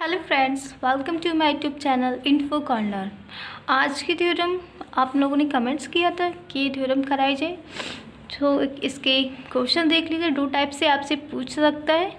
Hello friends, welcome to my YouTube channel info corner. आज की theorem आप लोगों ने कमेंट्स किया था कि ये थ्योरम कराई जाए, तो इसके क्वेश्चन देख लीजिए। दो टाइप से आपसे पूछ सकता है।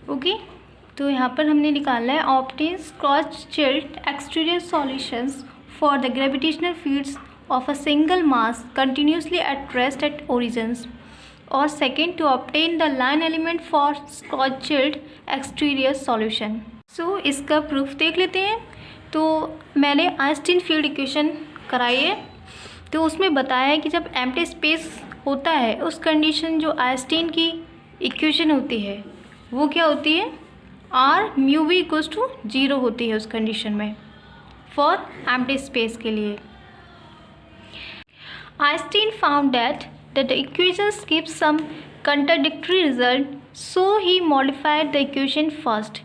ओके, तो यहाँ पर हमने निकालना है obtain cross chilled exterior solutions for the gravitational fields of a single mass continuously at rest at origins, और second to obtain the line element for cross chilled exterior solution. So इसका प्रूफ देख लेते हैं। तो मैंने आइंस्टीन फील्ड इक्वेशन कराई है, तो उसमें बताया है कि जब एम्प्टी स्पेस होता है उस कंडीशन जो आइंस्टीन की इक्वेशन होती है वो क्या होती है, R mu V equals to 0 होती है उस कंडीशन में फॉर एम्प्टी स्पेस के लिए। Einstein found that the equations give some contradictory result, so he modified the equation first।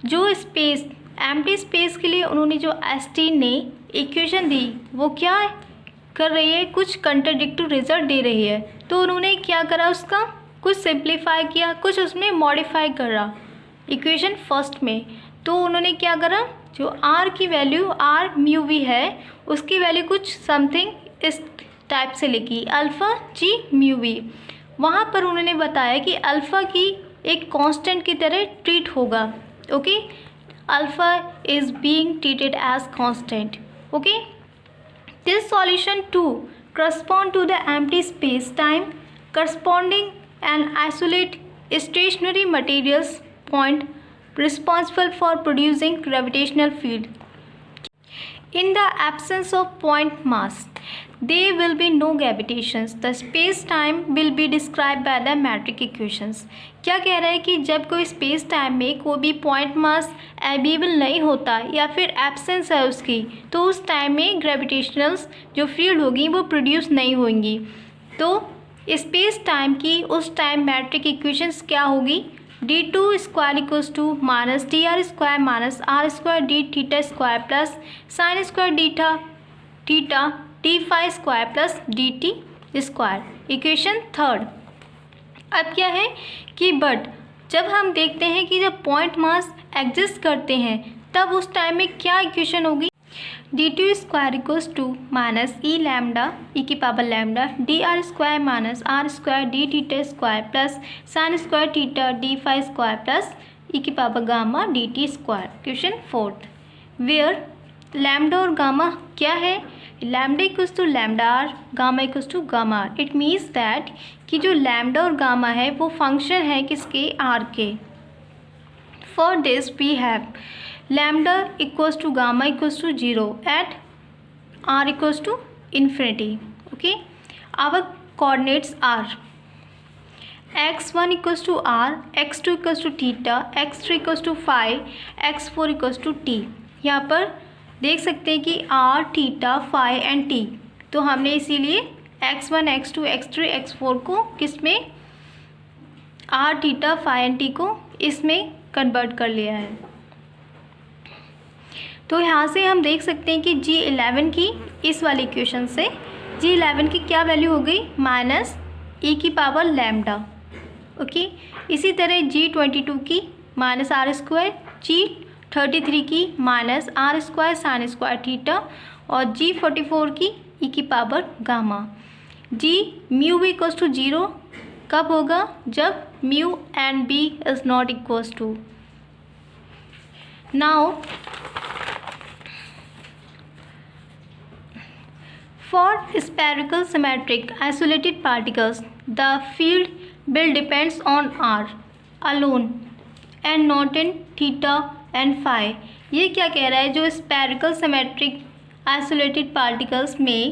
जो स्पेस एम्प्टी स्पेस के लिए उन्होंने जो आइंस्टीन ने इक्वेशन दी वो क्या कर रही है, कुछ कंट्राडिक्टरी रिजल्ट दे रही है। तो उन्होंने क्या करा, उसका कुछ सिंप्लीफाई किया, कुछ उसमें मॉडिफाई करा इक्वेशन फर्स्ट में। तो उन्होंने क्या करा, जो आर की वैल्यू आर म्यू वी है उसकी वैल्यू कुछ समथिंग इस टाइप से लिखी, अल्फ़ा जी म्यू वी। वहाँ पर उन्होंने बताया कि अल्फ़ा की एक कांस्टेंट की तरह ट्रीट होगा। Okay, alpha is being treated as constant. Okay, this solution to correspond to the empty space time corresponding and isolate stationary materials point responsible for producing gravitational field. In the absence of point mass, there will be no gravitations. The space-time will be described by the metric equations। क्या कह रहा है कि जब कोई space time में कोई भी पॉइंट मास अवेलेबल नहीं होता या फिर एब्सेंस है उसकी, तो उस टाइम में ग्रेविटेशनल्स जो फील्ड होगी वो प्रोड्यूस नहीं होंगी। तो स्पेस टाइम की उस टाइम मैट्रिक इक्वेशंस क्या होगी, d2 square equals to minus D are square minus are square D theta square plus sine square theta D phi square plus D T square. Equation third. अब क्या है कि but जब हम देखते हैं कि जब पॉइंट मास एग्जिस्ट करते हैं तब उस टाइम में क्या इक्वेशन होगी, d2 square equals to minus e lambda e की power lambda d are square minus are square D theta square plus sine square theta D phi square plus e की power gamma d T square. Question fourth, where lambda और gamma क्या है, lambda equals to lambda r gamma equals to gamma r. It means that कि जो lambda और gamma है वो function है किसके, आर के। For this we have lambda equals to gamma equals to 0 at r equals to infinity। okay, our coordinates are x1 equals to r, x2 equals to theta, x3 equals to phi, x4 equals to t। यहाँ पर देख सकते हैं कि r, theta, phi and t, तो हमने इसीलिए x1 x2 x3 x4 को किस में, r, theta, phi and t को इसमें कन्वर्ट कर लिया है। तो यहाँ से हम देख सकते हैं कि G11 की इस वाली इक्वेशन से G11 की क्या वैल्यू हो गई, माइनस ई की पावर लैम्डा। ओके, इसी तरह G22 की माइनस आर स्क्वायर, G33 की minus are square sine square theta, और G44 की ई की power gamma. G mu B equals to 0 कब होगा, जब mu and B is not equals to. Now for spherical symmetric isolated particles, the field will depends on r alone and not in theta and phi। ये क्या कह रहा है, जो spherical symmetric isolated particles में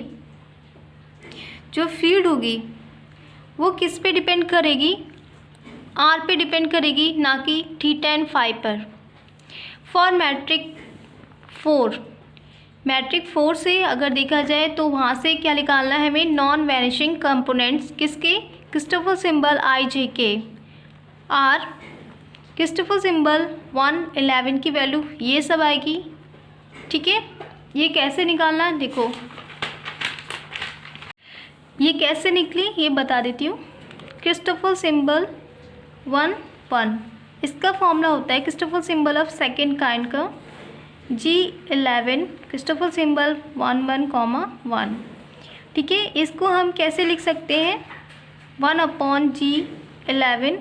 जो फील्ड होगी वो किस पे डिपेंड करेगी, r पे डिपेंड करेगी, ना कि थीटा एंड फाई पर। फॉर मैट्रिक 4 से अगर देखा जाए तो वहाँ से क्या निकालना है हमें, नॉन वैनिशिंग कंपोनेंट्स किसके, क्रिस्टोफर सिंबल आई जे के आर, क्रिस्टोफर सिंबल 111 की वैल्यू ये सब आएगी। ठीक है, ये कैसे निकालना, देखो ये कैसे निकली ये बता देती हूँ। क्रिस्टोफर सिंबल 1 1 इसका फॉर्मूला होता है Christopher symbol of second kind का G11 क्रिस्टोफर सिंबल 11,1। ठीक है, इसको हम कैसे लिख सकते हैं 1/G11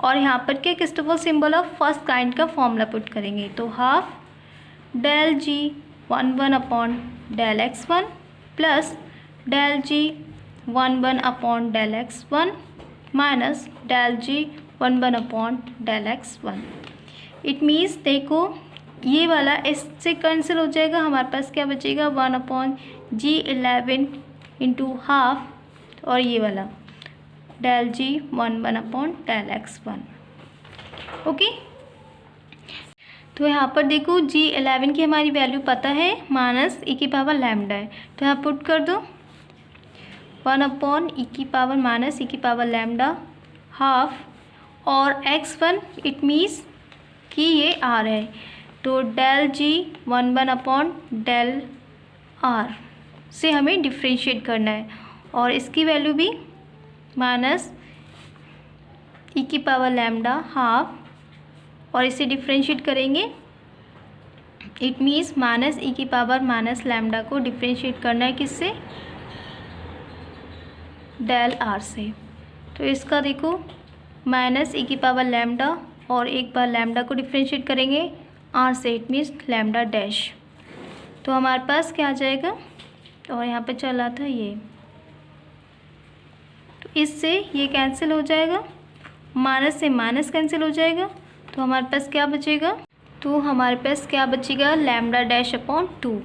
और यहाँ पर क्या Christopher symbol of first kind का फॉर्मूला पुट करेंगे तो half del G11 del x1 plus del G11 del x1 minus del G11 del x1। It means देखो ये वाला इससे कैंसिल हो जाएगा, हमारे पास क्या बचेगा 1/G11 इंटू हाफ और ये वाला del G11 del x1। Okay, तो यहाँ पर देखो G11 की हमारी वैल्यू पता है माइनस e की पावर लैम्डा है, तो यहाँ पुट कर दो 1/e की पावर माइनस e की पावर लैम्डा हाफ और x1 इट मीन्स कि ये r है तो del G11 del r से हमें डिफ्रेंशिएट करना है और इसकी वैल्यू भी माइनस e की पावर लैम्डा हाफ और इसे डिफ्रेंशिएट करेंगे इट मीन्स माइनस e की पावर माइनस लैम्डा को डिफ्रेंशिएट करना है किससे डेल r से। तो इसका देखो माइनस e की पावर लैम्डा और एक बार लैम्डा को डिफ्रेंशिएट करेंगे r से इट मीन्स लैम्डा डैश, तो हमारे पास क्या आ जाएगा और यहाँ पे चल रहा था ये, तो इससे ये कैंसिल हो जाएगा, माइनस से माइनस कैंसिल हो जाएगा, तो हमारे पास क्या बचेगा तो हमारे पास क्या बचेगा लैम्डा डैश अपॉन 2।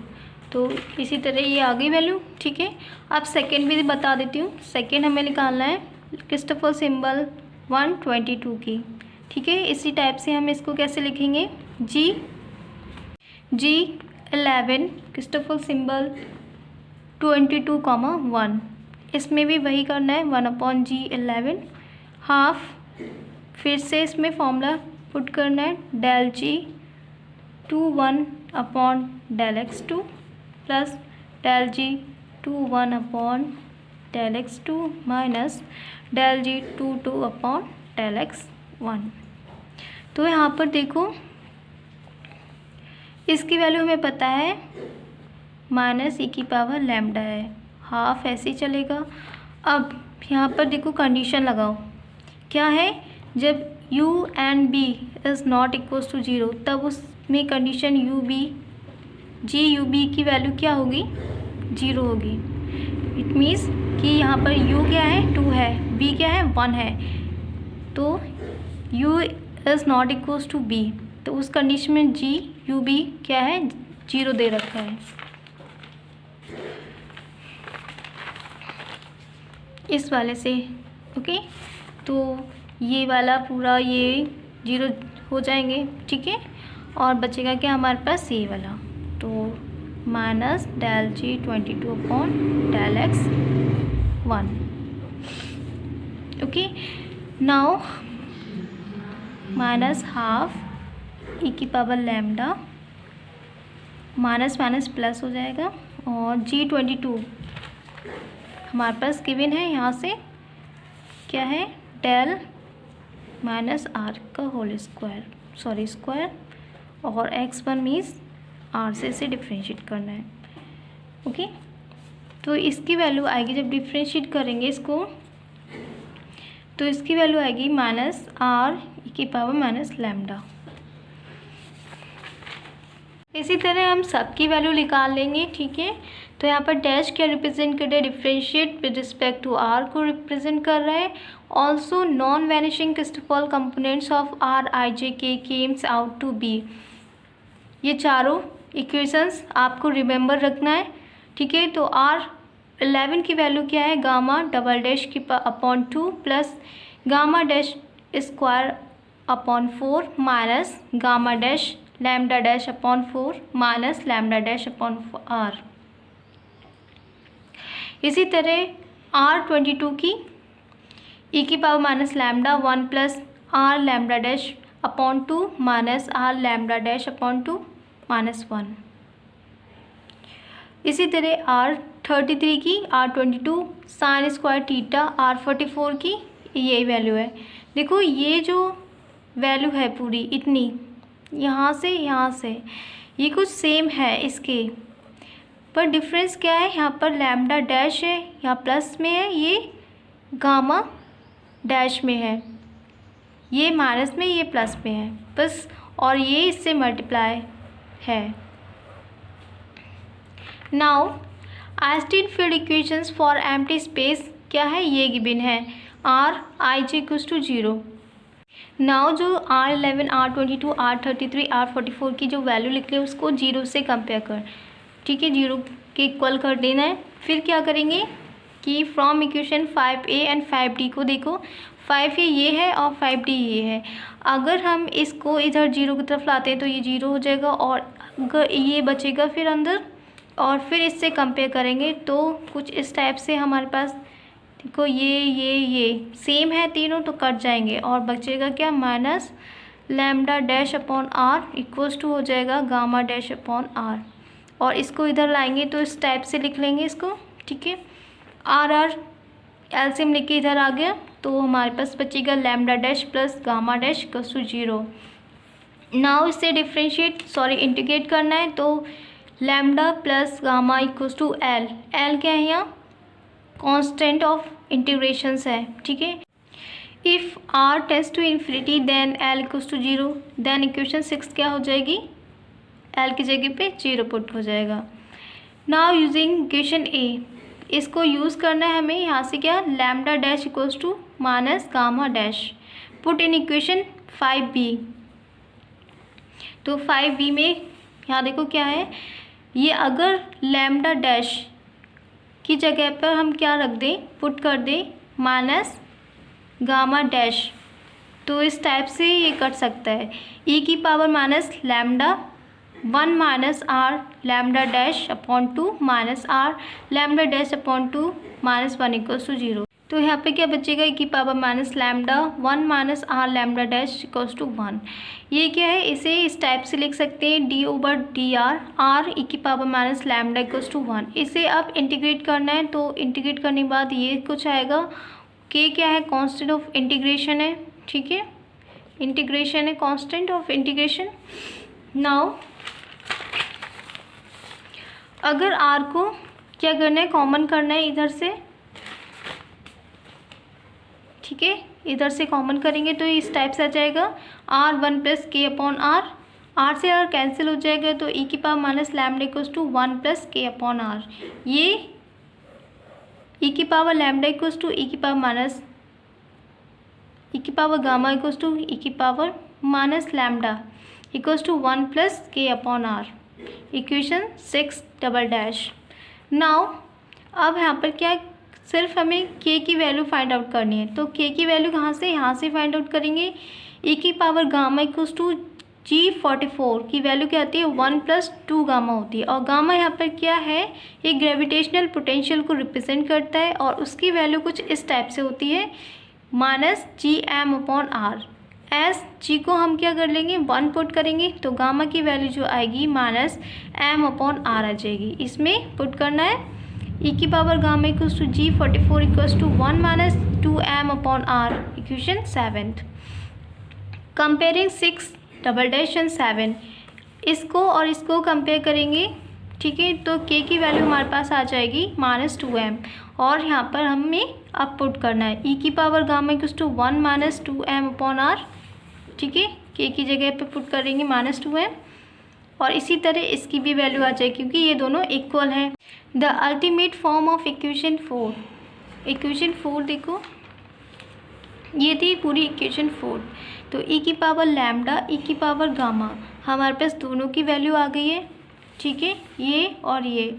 तो इसी तरह ये आ गई वैल्यू। ठीक है, अब सेकेंड भी बता देती हूँ। सेकेंड हमें निकालना है क्रिस्टोफर सिंबल 122 की। ठीक है, इसी टाइप से हम इसको कैसे लिखेंगे G11 क्रिस्टोफर सिंबल 22,1। इसमें भी वही करना है 1/G11 हाफ, फिर से इसमें फॉर्मूला पुट करना है del G21 del x2 plus del G21 del x2 minus del G22 del x1। तो यहाँ पर देखो इसकी वैल्यू हमें पता है माइनस e की पावर लैम्डा है, हाफ ऐसे ही चलेगा। अब यहाँ पर देखो कंडीशन लगाओ, क्या है जब u and b is not equals to 0 तब उसमें कंडीशन GUB की वैल्यू क्या होगी 0 होगी। इट मीन्स कि यहाँ पर u क्या है 2 है, b क्या है 1 है, तो u is not equals to b, तो उस कंडीशन में GUB क्या है 0 दे रखा है। इस वाले से ओके, तो ये वाला पूरा ये 0 हो जाएंगे। ठीक है, और बचेगा क्या हमारे पास ये वाला, तो minus del G22 del x1। Okay, now minus half e की power lambda minus minus plus हो जाएगा और G22 हमारे पास गिवन है, यहाँ से क्या है डेल माइनस r का होल स्क्वायर स्क्वायर और x1 मीन्स r से इसे डिफ्रेंशिएट करना है। ओके, तो इसकी वैल्यू आएगी जब डिफ्रेंशिएट करेंगे इसको, तो इसकी वैल्यू आएगी माइनस r e की पावर माइनस लैम्डा। इसी तरह हम सब की वैल्यू निकाल लेंगे। ठीक है, तो यहाँ पर डैश क्या रिप्रेजेंट कर रहा है differentiate with respect to r को रिप्रेजेंट कर रहा है। Also non vanishing Christoffel components of r i j k comes out to be. ये चारों इक्वेशंस आपको रिमेंबर रखना है। ठीक है, तो R11 की वैल्यू क्या है गामा डबल डैश की upon 2 plus gamma dash square upon 4 minus gamma dash lambda dash upon 4 minus lambda dash upon r। इसी तरह R22 की e की power minus lambda 1 plus r lambda dash upon 2 minus r lambda dash upon 2 minus 1। इसी तरह R33 की R22 sign square theta, R44 की यही value है। देखो ये जो वैल्यू है पूरी इतनी, यहाँ से ये कुछ सेम है इसके, पर डिफरेंस क्या है, यहाँ पर लैम्डा डैश है, यहाँ प्लस में है, ये गामा डैश में है, ये माइनस में, ये प्लस में है बस, और ये इससे मल्टीप्लाई है। Now Einstein field equations for empty space क्या है, ये गिवन है, R ij equals to 0। Now जो R11, R22, R33, R44 की जो वैल्यू लिख ले उसको 0 से कंपेयर कर, ठीक है, 0 के इक्वल कर देना है। फिर क्या करेंगे कि from equation 5A and 5D को देखो, 5A ये है और 5D ये है, अगर हम इसको इधर 0 की तरफ लाते हैं तो ये 0 हो जाएगा और अगर ये बचेगा फिर अंदर, और फिर इससे कंपेयर करेंगे तो कुछ इस टाइप से हमारे पास देखो ये सेम है तीनों, तो कट जाएंगे और बचेगा क्या, minus lambda dash upon r equals to हो जाएगा गामा डैश अपॉन आर, और इसको इधर लाएंगे तो इस टाइप से लिख लेंगे इसको, ठीक है। आर एलसीएम लिख के इधर आ गया तो हमारे पास बचेगा lambda dash plus gamma dash equals to 0। Now इसे इंटीग्रेट करना है, तो lambda plus gamma equals to l क्या है यहाँ, कांस्टेंट ऑफ इंटीग्रेशंस है, ठीक है। If r tends to infinity then l equals to 0, then equation 6 क्या हो जाएगी, l की जगह पे 0 पुट हो जाएगा। नाउ यूजिंग इक्वेशन a, इसको यूज़ करना है हमें, यहाँ से क्या, lambda dash equals to minus gamma dash, put in equation 5b। तो 5b में यहाँ देखो क्या है, ये अगर लैम्डा डैश की जगह पर हम क्या रख दें, पुट कर दें माइनस गामा डैश, तो इस टाइप से ये कट सकता है, e की power minus lambda 1 minus r lambda dash upon 2 minus r lambda dash upon 2 minus 1 equals to 0। तो यहाँ पे क्या बचेगा, e की power minus lambda 1 minus r lambda dash equals to 1। ये क्या है, इसे इस टाइप से लिख सकते हैं d/dr r e की power minus lambda equals to 1। इसे अब इंटीग्रेट करना है, तो इंटीग्रेट करने के बाद ये कुछ आएगा, k क्या है, कांस्टेंट ऑफ इंटीग्रेशन है, ठीक है, इंटीग्रेशन है, कांस्टेंट ऑफ इंटीग्रेशन। नाउ अगर r को क्या करना है, कॉमन करना है इधर से, ठीक है, इधर से कॉमन करेंगे तो इस टाइप से आ जाएगा r1 plus k upon r, r से आर कैंसिल हो जाएगा तो e की power minus lambda equals to 1 plus k upon r, ये e की power lambda equals to e की पावर माइनस e की power gamma equals to e की power minus lambda equals to 1 plus k upon r, equation 6 double dash. Now अब यहाँ पर क्या, सिर्फ हमें k की वैल्यू फाइंड आउट करनी है, तो k की वैल्यू कहाँ से, यहाँ से फाइंड आउट करेंगे। e की power gamma equals to G44 की वैल्यू क्या आती है, 1 प्लस 2 गामा होती है, और गामा यहाँ पर क्या है, ये ग्रेविटेशनल पोटेंशियल को रिप्रेजेंट करता है और उसकी वैल्यू कुछ इस टाइप से होती है, minus GM upon r. S G को हम क्या कर लेंगे, 1 पुट करेंगे तो गामा की वैल्यू जो आएगी माइनस M अपॉन आर आ जाएगी, इसमें पुट करना है e की power gamma equals to G44 equals to 1 minus 2M upon r, equation 7। Comparing 6 double dash and 7, इसको और इसको कंपेयर करेंगे, ठीक है, तो k की वैल्यू हमारे पास आ जाएगी माइनस 2M, और यहाँ पर हमें अब पुट करना है e की power gamma equals to 1 minus 2M upon r, ठीक है, k की जगह पे पुट करेंगे माइनस 2M, और इसी तरह इसकी भी वैल्यू आ जाएगी क्योंकि ये दोनों इक्वल हैं। The ultimate form of equation 4, equation 4 देखो, ये थी पूरी इक्वेशन 4, तो e की पावर लैम्डा e की पावर गामा, हमारे पास दोनों की वैल्यू आ गई है, ठीक है, ये और ये,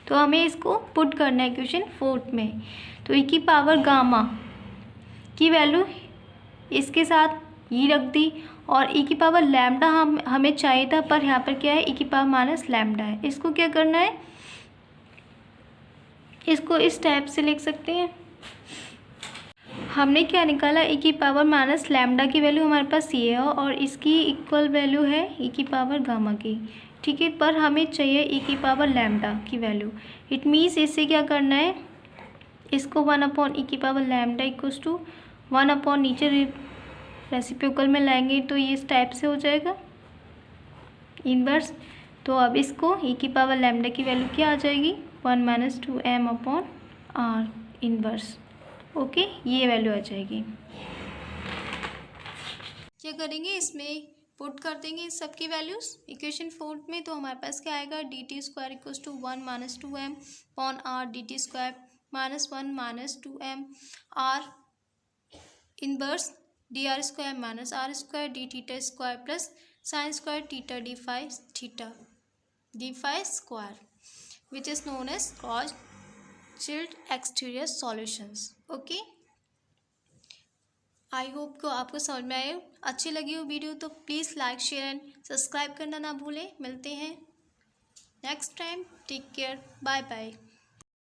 तो हमें इसको पुट करना है इक्वेशन 4 में। तो e की पावर गामा की वैल्यू इसके साथ ये रख दी, और e की पावर लैम्डा हमें चाहिए था, पर यहाँ पर क्या है, e की पावर माइनस लैम्डा है, इसको क्या करना है, इसको इस टाइप से लिख सकते हैं। हमने क्या निकाला, e की पावर माइनस लैम्डा की वैल्यू हमारे पास ये है और इसकी इक्वल वैल्यू है e की पावर गामा की, ठीक है, पर हमें चाहिए e की पावर लैम्डा की वैल्यू। इट मीन्स इससे क्या करना है, इसको 1 अपॉन e की power lambda equals to 1 upon नीचे रेसिप्रोकल में लाएंगे तो ये इस टाइप से हो जाएगा इनवर्स। तो अब इसको e की पावर लैम्डा की वैल्यू क्या आ जाएगी 1 minus 2m upon r inverse. Okay, ये वैल्यू आ जाएगी। क्या करेंगे, इसमें पुट कर देंगे इस सब की वैल्यूज़ इक्वेशन 4 में। तो हमारे पास क्या आएगा dt² equals to 1 minus 2m upon r dt² minus 1 minus 2m r inverse dr² minus r² d theta square plus sine square theta d phi theta d phi square which is known as Schwarzschild exterior solutions. Okay, I hope को आपको समझ में आए। अच्छी लगी हो video तो please like share and subscribe करना ना भूलें। मिलते हैं next time, take care, bye bye.